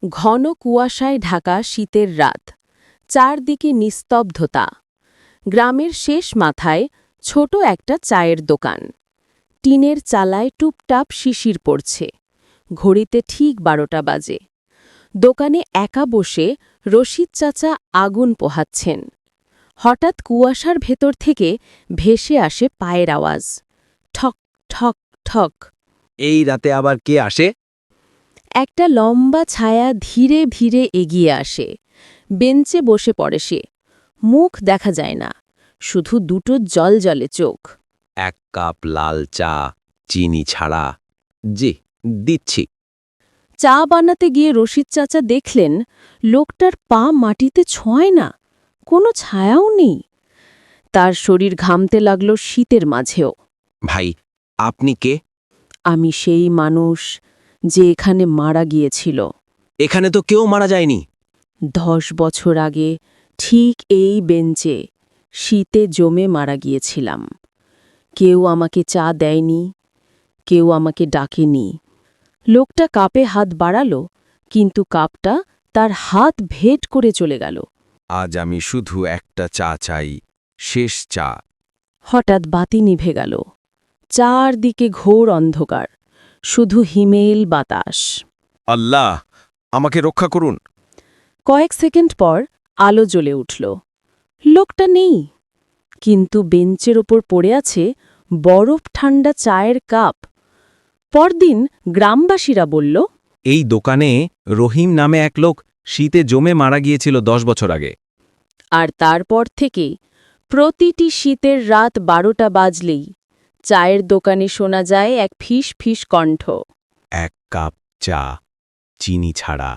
ঘন কুয়াশায় ঢাকা শীতের রাত, চারদিকে নিস্তব্ধতা। গ্রামের শেষ মাথায় ছোট একটা চায়ের দোকান। টিনের চালায় টুপটাপ শিশির পড়ছে। ঘড়িতে ঠিক 12টা বাজে। দোকানে একা বসে রশিদ চাচা আগুন পোহাচ্ছেন। হঠাৎ কুয়াশার ভেতর থেকে ভেসে আসে পায়ের আওয়াজ। ঠক ঠক ঠক। এই রাতে আবার কে আসে? একটা লম্বা ছায়া ধীরে ধীরে এগিয়ে আসে। বেঞ্চে বসে পড়ে সে। মুখ দেখা যায় না, শুধু দুটো জলজলে চোখ। 1 কাপ লাল চা, চিনি ছাড়া। জি, দিচ্ছি। চা বানাতে গিয়ে রশিদ চাচা দেখলেন লোকটার পা মাটিতে ছোঁয় না, কোনো ছায়াও নেই। তার শরীর ঘামতে লাগল শীতের মাঝেও। ভাই, আপনি কে? আমি সেই মানুষ যে এখানে মারা গিয়েছিল। এখানে তো কেউ মারা যায়নি। 10 বছর আগে ঠিক এই বেঞ্চে শীতে জমে মারা গিয়েছিলাম। কেউ আমাকে চা দেয়নি, কেউ আমাকে ডাকেনি। লোকটা কাপে হাত বাড়ালো, কিন্তু কাপটা তার হাত ভেদ করে চলে গেল। আজ আমি শুধু একটা চা চাই, শেষ চা। হঠাৎ বাতি নিভে গেল। চারদিকে ঘোর অন্ধকার, শুধু হিমেল বাতাস। আল্লাহ, আমাকে রক্ষা করুন। কয়েক সেকেন্ড পর আলো জ্বলে উঠল। লোকটা নেই, কিন্তু বেঞ্চের ওপর পড়ে আছে বরফ ঠান্ডা চায়ের কাপ। পরদিন গ্রামবাসীরা বলল, এই দোকানে রহিম নামে এক লোক শীতে জমে মারা গিয়েছিল 10 বছর আগে। আর তারপর থেকেই প্রতিটি শীতের রাত 12টা বাজলেই চায়ের দোকানে শোনা যায় এক ফিস ফিস কণ্ঠ। 1 কাপ চা, চিনি ছাড়া।